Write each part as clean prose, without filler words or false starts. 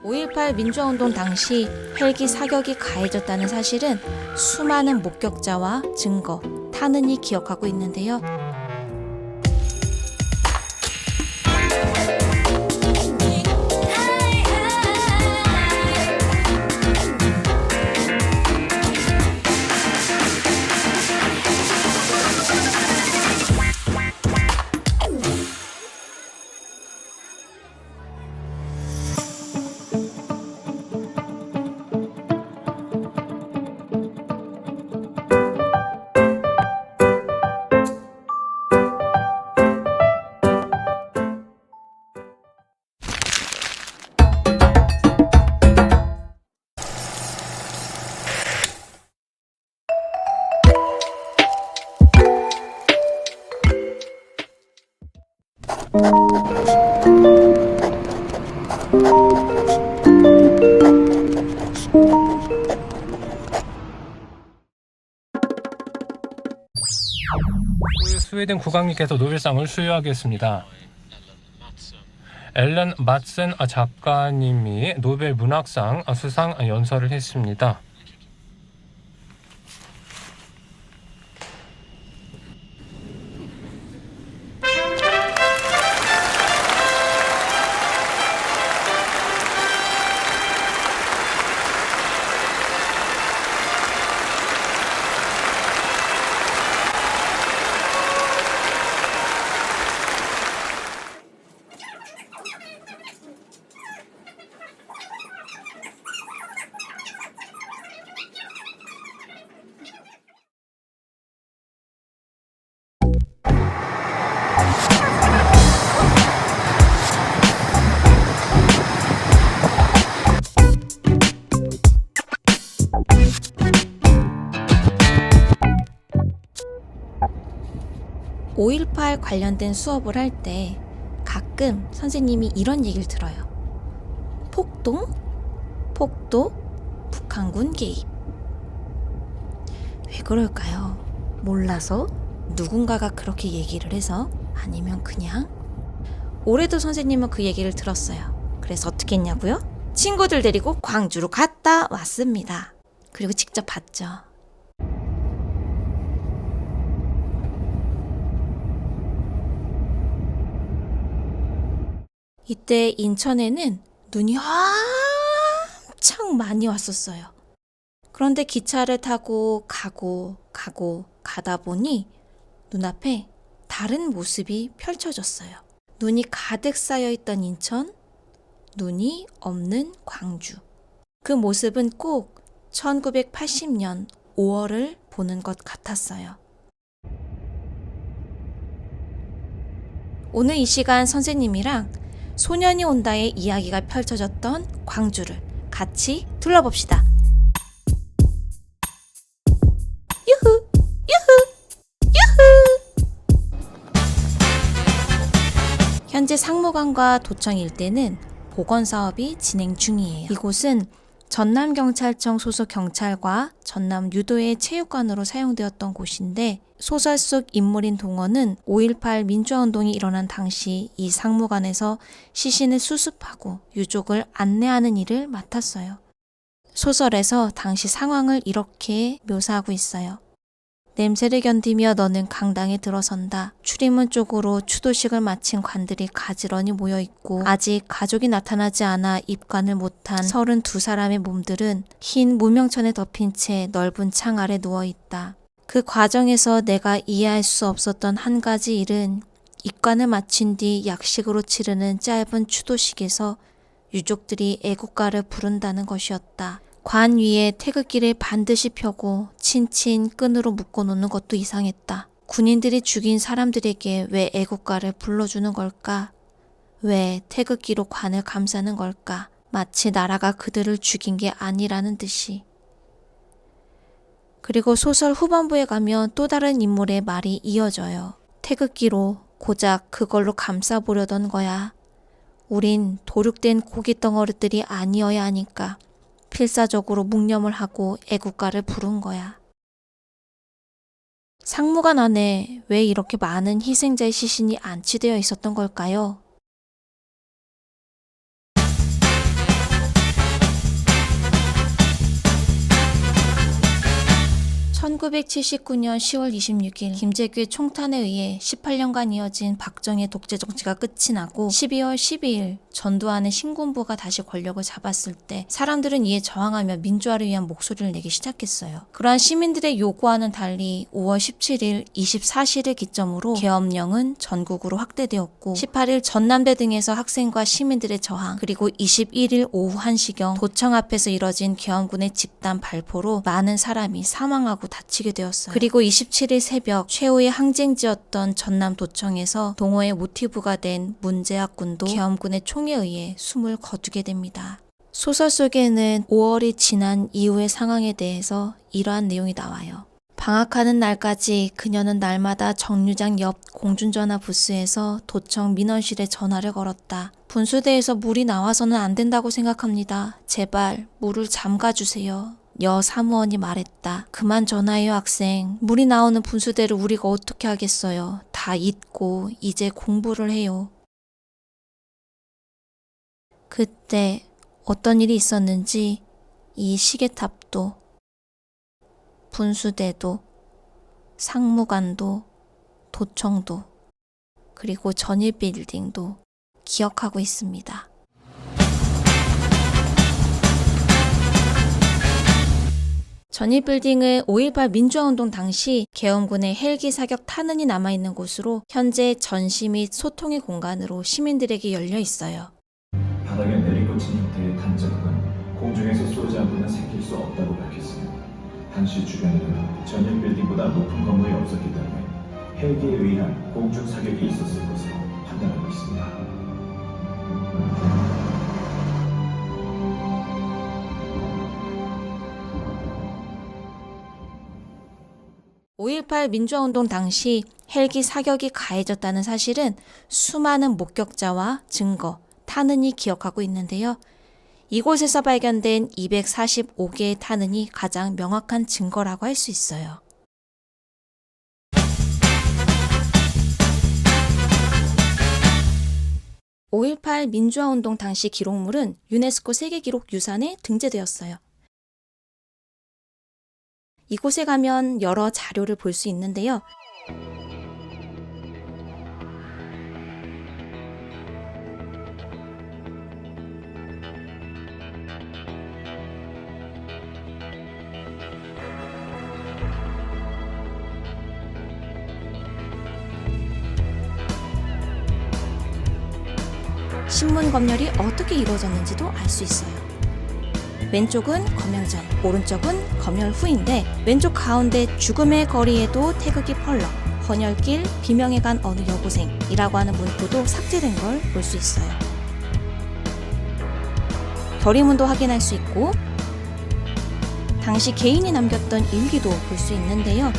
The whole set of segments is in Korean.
5.18 민주화운동 당시 헬기 사격이 가해졌다는 사실은 수많은 목격자와 증거, 탄은이 기억하고 있는데요. 스웨덴 국왕님께서 노벨상을 수여하겠습니다. 앨런 마슨 작가님이 노벨 문학상 수상 연설을 했습니다. (5.18) 관련된 수업을 할 때 가끔 선생님이 이런 얘기를 들어요. 폭동? 폭도? 북한군 개입. 왜 그럴까요? 몰라서? 누군가가 그렇게 얘기를 해서? 아니면 그냥? 올해도 선생님은 그 얘기를 들었어요. 그래서 어떻게 했냐고요? 친구들 데리고 광주로 갔다 왔습니다. 그리고 직접 봤죠. 이때 인천에는 눈이 엄청 많이 왔었어요. 그런데 기차를 타고 가다 보니 눈앞에 다른 모습이 펼쳐졌어요. 눈이 가득 쌓여있던 인천, 눈이 없는 광주. 그 모습은 꼭 1980년 5월을 보는 것 같았어요. 오늘 이 시간 선생님이랑 소년이 온다의 이야기가 펼쳐졌던 광주를 같이 둘러봅시다. 유후! 유후! 유후! 현재 상무관과 도청 일대는 복원사업이 진행 중이에요. 이곳은 전남경찰청 소속 경찰과 전남유도의 체육관으로 사용되었던 곳인데 소설 속 인물인 동원은 5.18 민주화운동이 일어난 당시 이 상무관에서 시신을 수습하고 유족을 안내하는 일을 맡았어요. 소설에서 당시 상황을 이렇게 묘사하고 있어요. 냄새를 견디며 너는 강당에 들어선다. 출입문 쪽으로 추도식을 마친 관들이 가지런히 모여있고 아직 가족이 나타나지 않아 입관을 못한 32사람의 몸들은 흰 무명천에 덮인 채 넓은 창 아래 누워있다. 그 과정에서 내가 이해할 수 없었던 한 가지 일은 입관을 마친 뒤 약식으로 치르는 짧은 추도식에서 유족들이 애국가를 부른다는 것이었다. 관 위에 태극기를 반드시 펴고 친친 끈으로 묶어놓는 것도 이상했다. 군인들이 죽인 사람들에게 왜 애국가를 불러주는 걸까? 왜 태극기로 관을 감싸는 걸까? 마치 나라가 그들을 죽인 게 아니라는 듯이. 그리고 소설 후반부에 가면 또 다른 인물의 말이 이어져요. 태극기로 고작 그걸로 감싸보려던 거야. 우린 도륙된 고기 덩어리들이 아니어야 하니까 필사적으로 묵념을 하고 애국가를 부른 거야. 상무관 안에 왜 이렇게 많은 희생자의 시신이 안치되어 있었던 걸까요? 1979년 10월 26일 김재규의 총탄에 의해 18년간 이어진 박정희의 독재 정치가 끝이 나고 12월 12일 전두환의 신군부가 다시 권력을 잡았을 때 사람들은 이에 저항하며 민주화를 위한 목소리를 내기 시작했어요. 그러한 시민들의 요구와는 달리 5월 17일 24시를 기점으로 계엄령은 전국으로 확대되었고 18일 전남대 등에서 학생과 시민들의 저항, 그리고 21일 오후 1시경 도청 앞에서 이뤄진 계엄군의 집단 발포로 많은 사람이 사망하고 다치게 되었어요. 그리고 27일 새벽 최후의 항쟁지였던 전남 도청에서 동호의 모티브가 된 문재학 군도 계엄군의 총에 의해 숨을 거두게 됩니다. 소설 속에는 5월이 지난 이후의 상황에 대해서 이러한 내용이 나와요. 방학하는 날까지 그녀는 날마다 정류장 옆 공중전화 부스에서 도청 민원실에 전화를 걸었다. 분수대에서 물이 나와서는 안 된다고 생각합니다. 제발 물을 잠가주세요. 여 사무원이 말했다. 그만 전화해요, 학생. 물이 나오는 분수대를 우리가 어떻게 하겠어요. 다 잊고 이제 공부를 해요. 그때 어떤 일이 있었는지 이 시계탑도 분수대도 상무관도 도청도 그리고 전일빌딩도 기억하고 있습니다. 전일빌딩은 5.18 민주화운동 당시 계엄군의 헬기 사격 탄흔이 남아있는 곳으로 현재 전시 및 소통의 공간으로 시민들에게 열려 있어요. 바닥에 내리꽂힌 형태의 단자국은 공중에서 쏘지 않고는 생길 수 없다고 밝혔으며 당시 주변에는 전일 빌딩보다 높은 건물이 없었기 때문에 헬기에 의한 공중 사격이 있었을 것으로 판단하고 있습니다. 5.18 민주화운동 당시 헬기 사격이 가해졌다는 사실은 수많은 목격자와 증거, 탄흔이 기억하고 있는데요. 이곳에서 발견된 245개의 탄흔이 가장 명확한 증거라고 할 수 있어요. (5.18) 민주화운동 당시 기록물은 유네스코 세계기록유산에 등재되었어요. 이곳에 가면 여러 자료를 볼 수 있는데요. 신문 검열이 어떻게 이루어졌는지도 알 수 있어요. 왼쪽은 검열 전, 오른쪽은 검열 후인데 왼쪽 가운데 죽음의 거리에도 태극이 펄럭, 헌혈길, 비명에 간 어느 여고생이라고 하는 문구도 삭제된 걸 볼 수 있어요. 결의문도 확인할 수 있고 당시 개인이 남겼던 일기도 볼 수 있는데요.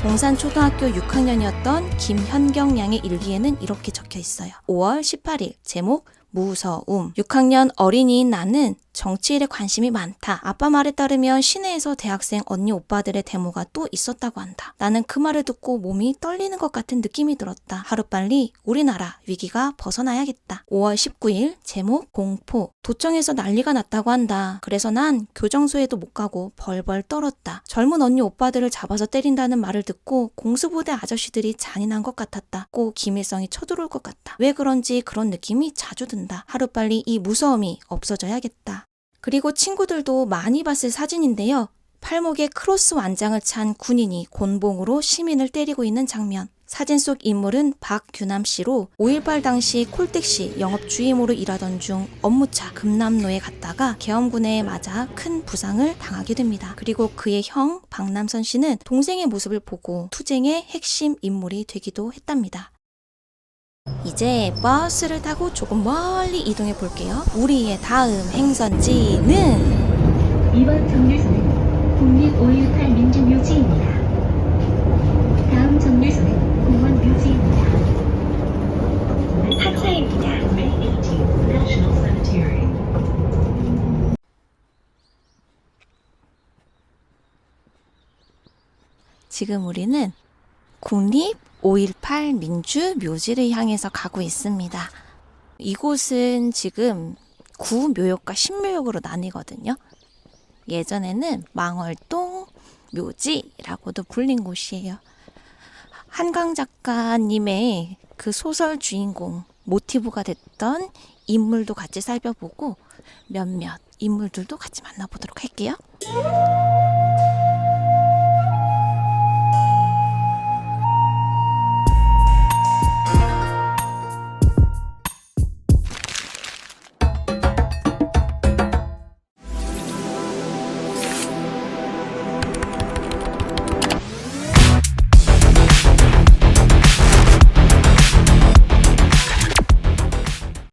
동산초등학교 6학년이었던 김현경 양의 일기에는 이렇게 적혀 있어요. 5월 18일 제목 무서움. 6학년 어린이인 나는 정치일에 관심이 많다. 아빠 말에 따르면 시내에서 대학생 언니 오빠들의 데모가 또 있었다고 한다. 나는 그 말을 듣고 몸이 떨리는 것 같은 느낌이 들었다. 하루빨리 우리나라 위기가 벗어나야겠다. 5월 19일 제목 공포. 도청에서 난리가 났다고 한다. 그래서 난 교정소에도 못 가고 벌벌 떨었다. 젊은 언니 오빠들을 잡아서 때린다는 말을 듣고 공수부대 아저씨들이 잔인한 것 같았다. 꼭 김일성이 쳐들어올 것 같다. 왜 그런지 그런 느낌이 자주 든다. 하루빨리 이 무서움이 없어져야겠다. 그리고 친구들도 많이 봤을 사진인데요. 팔목에 크로스 완장을 찬 군인이 곤봉으로 시민을 때리고 있는 장면. 사진 속 인물은 박규남 씨로 5.18 당시 콜택시 영업 주임으로 일하던 중 업무차 금남로에 갔다가 계엄군에 맞아 큰 부상을 당하게 됩니다. 그리고 그의 형 박남선 씨는 동생의 모습을 보고 투쟁의 핵심 인물이 되기도 했답니다. 이제 버스를 타고 조금 멀리 이동해 볼게요. 우리의 다음 행선지는 이번 정류소는 국립 5.18 민주묘지입니다. 다음 정류소는 공원묘지입니다. 하차입니다. 지금 우리는 국립 5.18 민주묘지를 향해서 가고 있습니다. 이곳은 지금 구묘역과 신묘역으로 나뉘거든요. 예전에는 망월동, 묘지라고도 불린 곳이에요. 한강 작가님의 그 소설 주인공 모티브가 됐던 인물도 같이 살펴보고 몇몇 인물들도 같이 만나보도록 할게요.